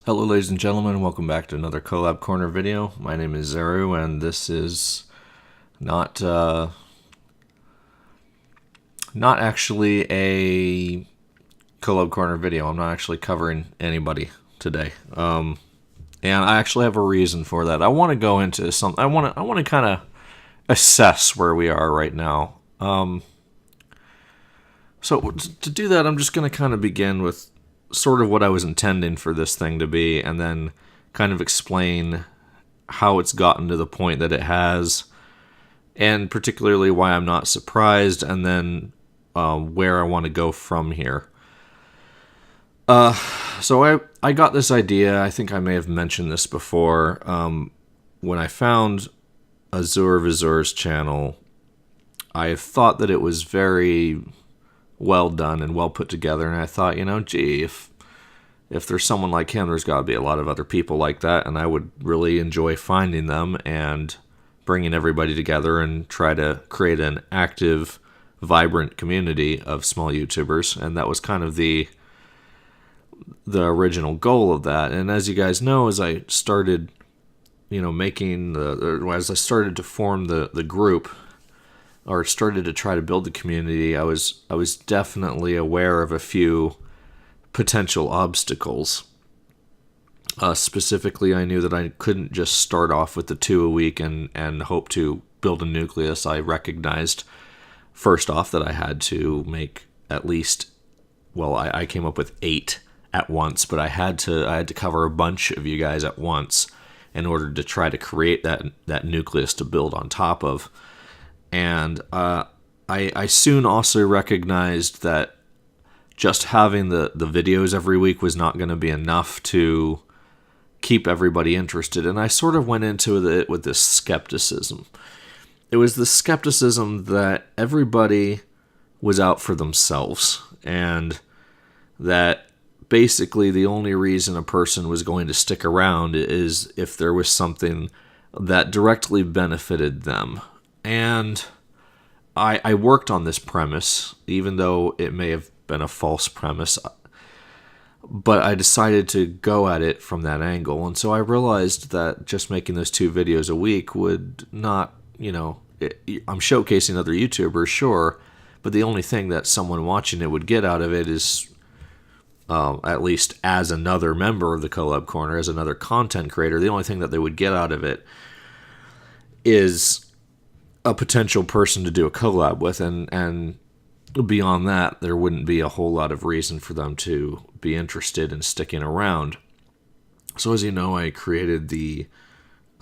Hello ladies and gentlemen, welcome back to another Collab Corner video. My name is Zeru and this is not not actually a Collab Corner video. I'm not actually covering anybody today. And I actually have a reason for that. I want to go into some I want to kind of assess where we are right now. So to do that, I'm just going to kind of begin with sort of what I was intending for this thing to be, and then kind of explain how it's gotten to the point that it has, and particularly why I'm not surprised, and then where I want to go from here. So I got this idea, I think I may have mentioned this before, when I found Azure Vizur's channel. I thought that it was very well done and well put together, and I thought, gee, if there's someone like him, there's got to be a lot of other people like that, and I would really enjoy finding them and bringing everybody together and try to create an active, vibrant community of small YouTubers, and that was kind of the original goal of that. And as you guys know, as I started, as I started to form the group, or started to try to build the community, I was definitely aware of a few potential obstacles. Specifically, I knew that I couldn't just start off with the 2 a week and hope to build a nucleus. I recognized, first off, that I had to make at least, I came up with 8 at once, but I had to cover a bunch of you guys at once in order to try to create that nucleus to build on top of. And I soon also recognized that just having the videos every week was not going to be enough to keep everybody interested. And I sort of went into it with this skepticism. It was the skepticism that everybody was out for themselves, and that basically the only reason a person was going to stick around is if there was something that directly benefited them. And I worked on this premise, even though it may have been a false premise, but I decided to go at it from that angle. And so I realized that just making those 2 videos a week would not, I'm showcasing other YouTubers, sure, but the only thing that someone watching it would get out of it is, at least as another member of the Collab Corner, as another content creator, the only thing that they would get out of it is a potential person to do a collab with, and beyond that, there wouldn't be a whole lot of reason for them to be interested in sticking around. So as you know, I created the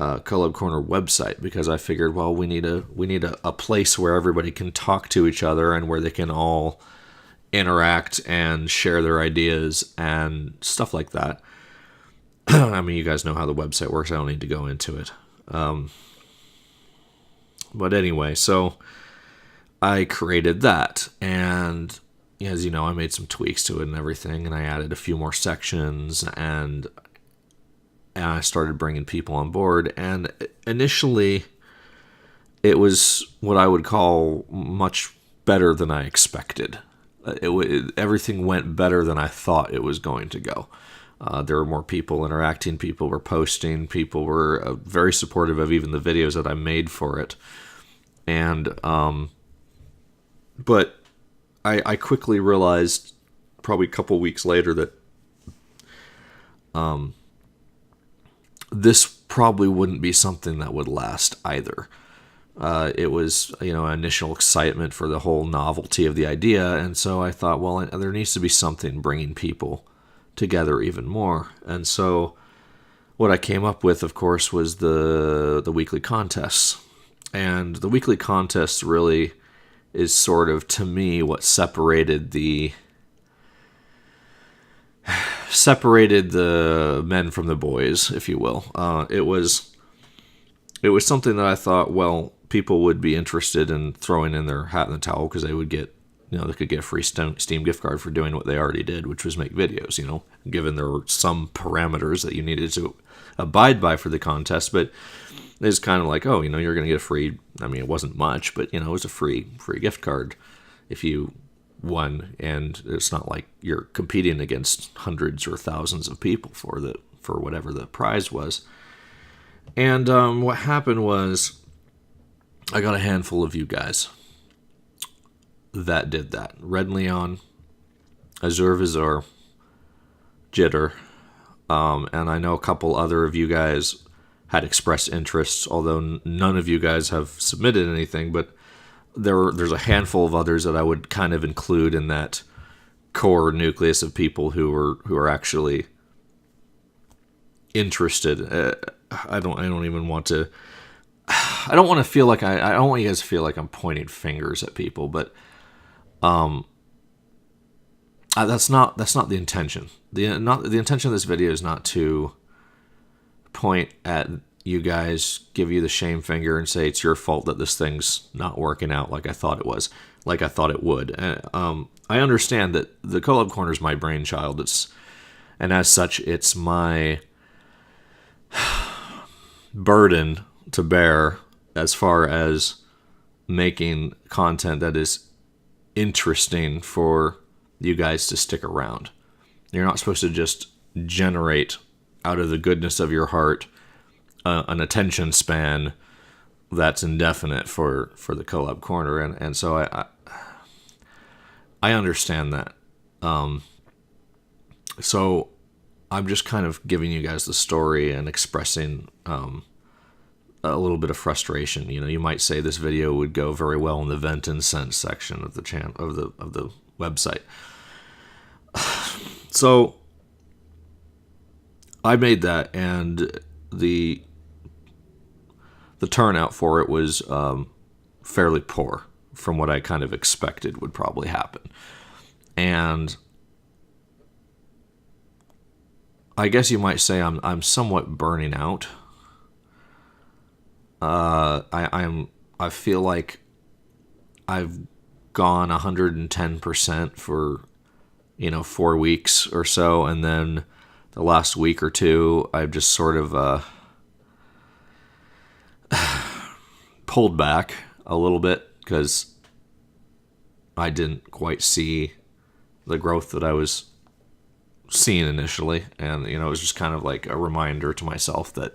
Collab Corner website because I figured, we need a place where everybody can talk to each other and where they can all interact and share their ideas and stuff like that. I mean, you guys know how the website works. I don't need to go into it. But anyway, so I created that, and as you know, I made some tweaks to it and everything, and I added a few more sections, and I started bringing people on board. And initially, it was what I would call much better than I expected. Everything went better than I thought it was going to go. There were more people interacting, people were posting, people were very supportive of even the videos that I made for it. And, but I quickly realized, probably a couple weeks later, that this probably wouldn't be something that would last either. It was, initial excitement for the whole novelty of the idea, and so I thought, there needs to be something bringing people together even more. And so what I came up with, of course, was the weekly contests. And the weekly contests really is sort of, to me, what separated the men from the boys, if you will. It was something that I thought, people would be interested in throwing in their hat in the towel because they would get, they could get a free Steam gift card for doing what they already did, which was make videos, given there were some parameters that you needed to abide by for the contest. But it's kind of like, you're going to get a free, it wasn't much, but, it was a free gift card if you won. And it's not like you're competing against hundreds or thousands of people for for whatever the prize was. And what happened was I got a handful of you guys that did that. Red Leon, Azure Vizor, Jitter, and I know a couple other of you guys had expressed interests, although none of you guys have submitted anything, but there's a handful of others that I would kind of include in that core nucleus of people who are actually interested. I don't even want to. I don't want to feel like I don't want you guys to feel like I'm pointing fingers at people, but that's not the intention. The intention of this video is not to point at you guys, give you the shame finger, and say it's your fault that this thing's not working out like I thought it was, like I thought it would. I understand that the Collab Corner is my brainchild. And as such, it's my burden to bear as far as making content that is interesting for you guys to stick around. You're not supposed to just generate out of the goodness of your heart an attention span that's indefinite for the Collab Corner, and so I understand that. So I'm just kind of giving you guys the story and expressing a little bit of frustration. You know, you might say this video would go very well in the vent and sense section of the channel of the website. So I made that, and the turnout for it was fairly poor from what I kind of expected would probably happen. And I guess you might say I'm somewhat burning out. I feel like I've gone 110% for 4 weeks or so, and then the last week or two I've just sort of pulled back a little bit because I didn't quite see the growth that I was seeing initially, and it was just kind of like a reminder to myself that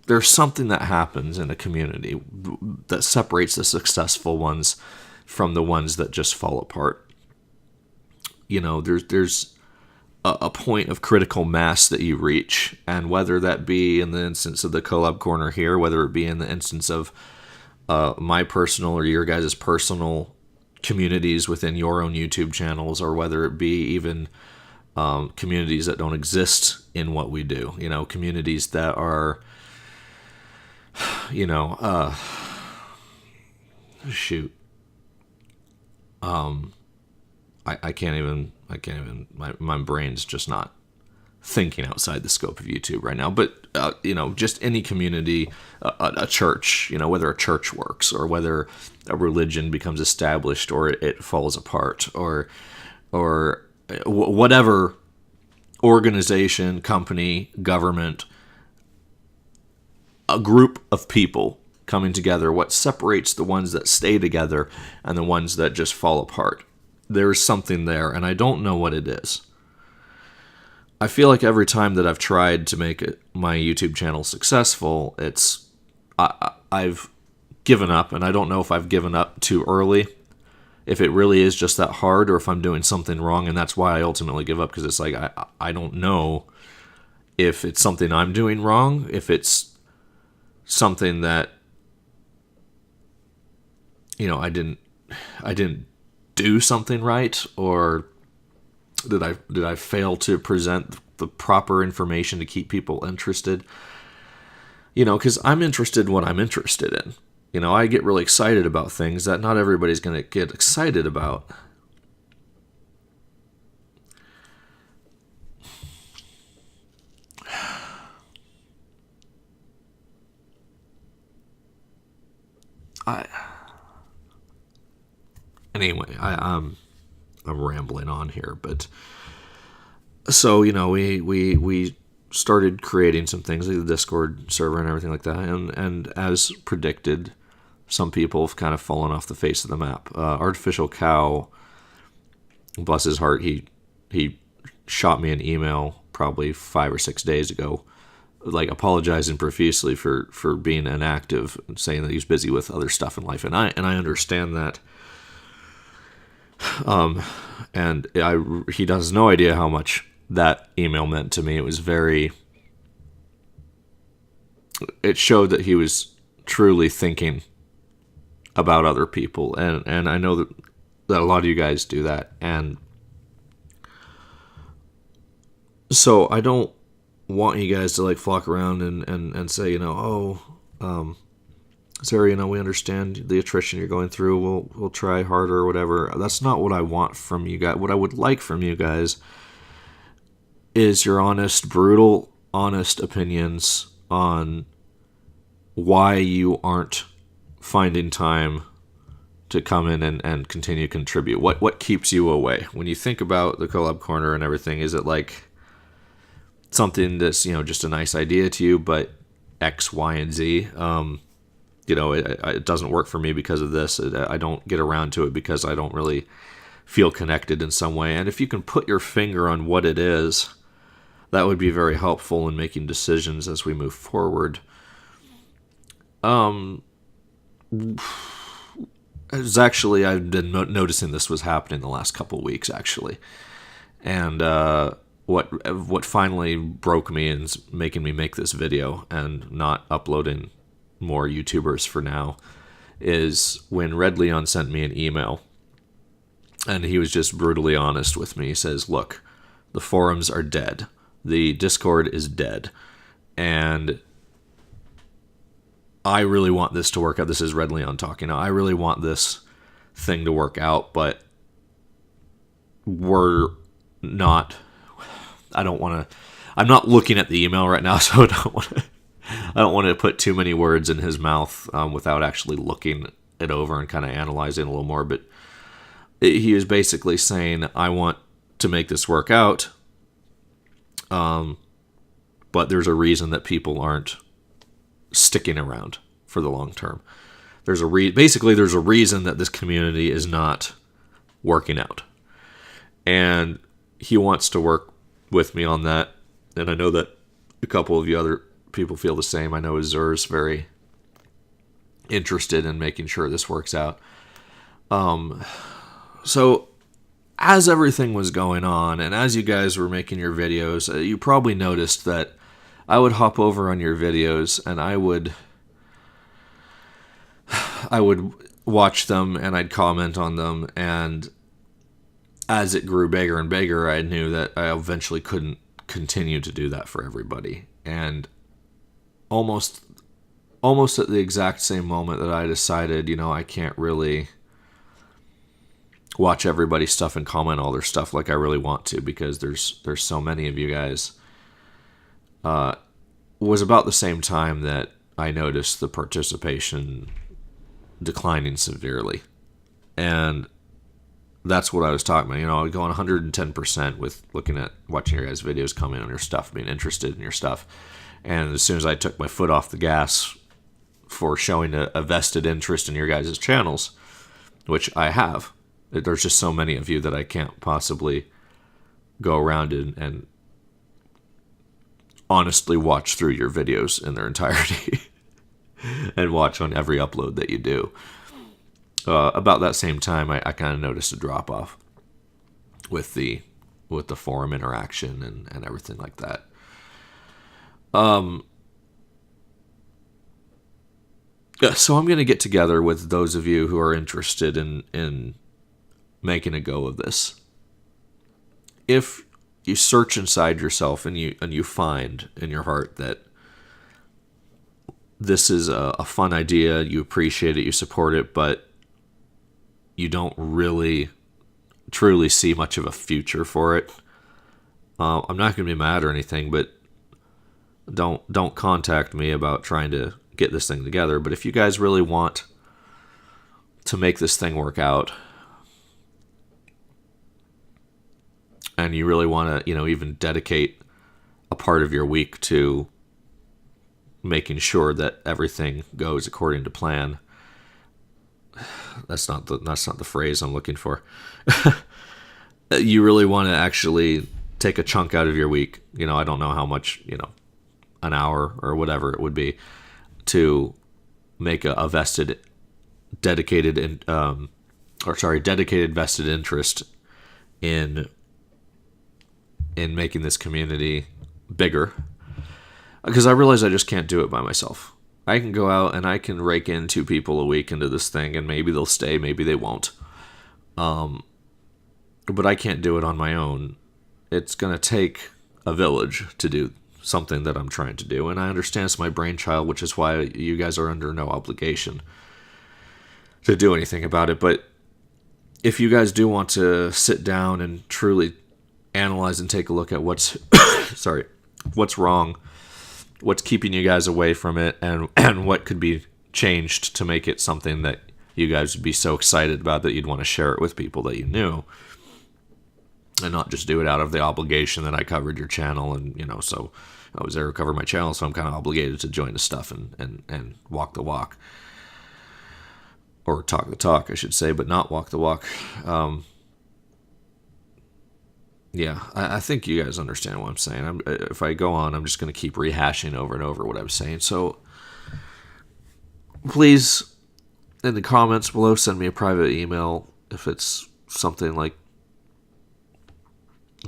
there's something that happens in a community that separates the successful ones from the ones that just fall apart. There's a point of critical mass that you reach, and whether that be in the instance of the Collab Corner here, whether it be in the instance of my personal or your guys' personal communities within your own YouTube channels, or whether it be even communities that don't exist in what we do, communities that are, shoot. I can't even, my brain's just not thinking outside the scope of YouTube right now, but, just any community, a church, whether a church works, or whether a religion becomes established or it falls apart, or whatever organization, company, government, a group of people coming together, what separates the ones that stay together and the ones that just fall apart? There's something there, and I don't know what it is. I feel like every time that I've tried to make my YouTube channel successful, I've given up, and I don't know if I've given up too early, if it really is just that hard, or if I'm doing something wrong, and that's why I ultimately give up, because it's like I don't know if it's something I'm doing wrong, if it's something that I didn't do something right, or did I fail to present the proper information to keep people interested? Because I'm interested in what I'm interested in. I get really excited about things that not everybody's going to get excited about. Anyway, I'm rambling on here, but so we started creating some things like the Discord server and everything like that, and as predicted, some people have kind of fallen off the face of the map. Artificial Cow, bless his heart, he shot me an email probably 5 or 6 days ago, like apologizing profusely for being inactive and saying that he's busy with other stuff in life, and I understand that. And he has no idea how much that email meant to me. It showed that he was truly thinking about other people, and I know that a lot of you guys do that, and so I don't want you guys to like flock around and say, Sarah, we understand the attrition you're going through. We'll try harder or whatever. That's not what I want from you guys. What I would like from you guys is your brutal, honest opinions on why you aren't finding time to come in and continue to contribute. What keeps you away? When you think about the Collab Corner and everything, is it like something that's, just a nice idea to you, but X, Y, and Z? It doesn't work for me because of this. I don't get around to it because I don't really feel connected in some way. And if you can put your finger on what it is, that would be very helpful in making decisions as we move forward. I've been noticing this was happening the last couple of weeks, actually. And what finally broke me and is making me make this video and not uploading more YouTubers for now is when Red Leon sent me an email, and he was just brutally honest with me. He says, look, the forums are dead. The Discord is dead. And I really want this to work out. This is Red Leon talking now. I really want this thing to work out, but we're not. I'm not looking at the email right now, so I don't want to put too many words in his mouth without actually looking it over and kind of analyzing it a little more. But he was basically saying, I want to make this work out, but there's a reason that people aren't sticking around for the long term. There's a reason that this community is not working out. And he wants to work with me on that. And I know that a couple of you other people feel the same. I know Azur's very interested in making sure this works out. So as everything was going on, and as you guys were making your videos, you probably noticed that I would hop over on your videos and I would watch them and I'd comment on them, and as it grew bigger and bigger, I knew that I eventually couldn't continue to do that for everybody. And almost at the exact same moment that I decided, I can't really watch everybody's stuff and comment all their stuff like I really want to, because there's so many of you guys, was about the same time that I noticed the participation declining severely. And that's what I was talking about. Going 110% with watching your guys' videos, commenting on your stuff, being interested in your stuff. And as soon as I took my foot off the gas for showing a vested interest in your guys' channels, which I have, there's just so many of you that I can't possibly go around and honestly watch through your videos in their entirety and watch on every upload that you do. About that same time, I kind of noticed a drop-off with the forum interaction and everything like that. So I'm going to get together with those of you who are interested in making a go of this. If you search inside yourself and you find in your heart that this is a fun idea, you appreciate it, you support it, but you don't really truly see much of a future for it, I'm not going to be mad or anything, but don't contact me about trying to get this thing together. But if you guys really want to make this thing work out, and you really want to, even dedicate a part of your week to making sure that everything goes according to plan, that's not the phrase I'm looking for. You really want to actually take a chunk out of your week. I don't know how much, an hour or whatever it would be, to make a vested, dedicated, dedicated vested interest in making this community bigger. Because I realize I just can't do it by myself. I can go out and I can rake in 2 people a week into this thing, and maybe they'll stay, maybe they won't. But I can't do it on my own. It's going to take a village to do something that I'm trying to do, and I understand it's my brainchild, which is why you guys are under no obligation to do anything about it. But if you guys do want to sit down and truly analyze and take a look at what's what's wrong, what's keeping you guys away from it, and what could be changed to make it something that you guys would be so excited about that you'd want to share it with people that you knew, and not just do it out of the obligation that I covered your channel, and so I was there to cover my channel, so I'm kind of obligated to join the stuff and walk the walk, or talk the talk, I should say, but not walk the walk. Yeah, I think you guys understand what I'm saying. If I go on, I'm just going to keep rehashing over and over what I'm saying. So please, in the comments below, send me a private email if it's something like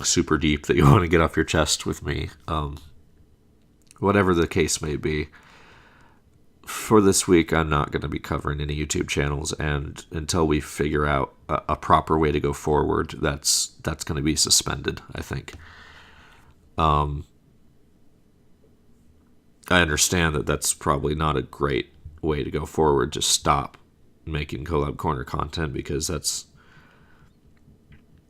super deep that you want to get off your chest with me. Whatever the case may be. For this week, I'm not going to be covering any YouTube channels, and until we figure out a proper way to go forward, that's going to be suspended, I think. I understand that that's probably not a great way to go forward, to stop making Collab Corner content, because that's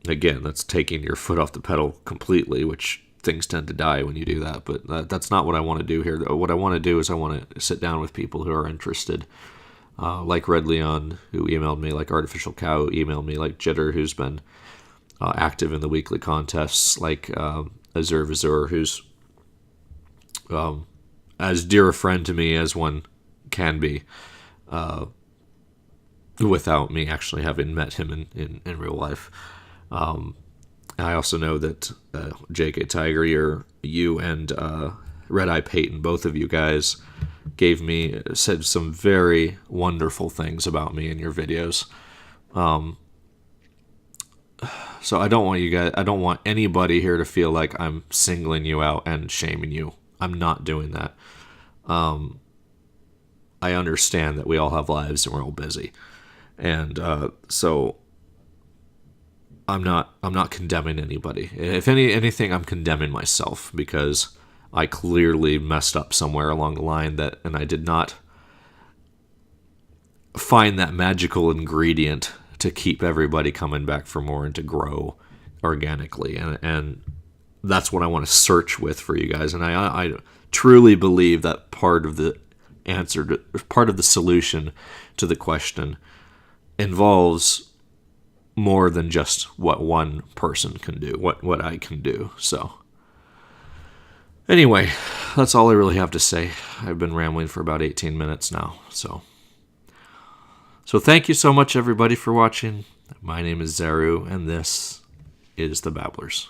taking your foot off the pedal completely, which things tend to die when you do that. But that's not what I want to do here. What I want to do is I want to sit down with people who are interested, like Red Leon, who emailed me, like Artificial Cow, who emailed me, like Jitter, who's been active in the weekly contests, like Azur Vizur, who's as dear a friend to me as one can be, without me actually having met him in real life. I also know that JK Tiger, you and Red Eye Peyton, both of you guys said some very wonderful things about me in your videos. So I don't want anybody here to feel like I'm singling you out and shaming you. I'm not doing that. I understand that we all have lives and we're all busy. And so I'm not condemning anybody. If anything, I'm condemning myself, because I clearly messed up somewhere along the line, and I did not find that magical ingredient to keep everybody coming back for more and to grow organically. And that's what I want to search with for you guys. And I truly believe that part of the solution to the question involves more than just what one person can do, what I can do. So anyway, that's all I really have to say. I've been rambling for about 18 minutes now. So thank you so much, everybody, for watching. My name is Zaru, and this is The Babblers.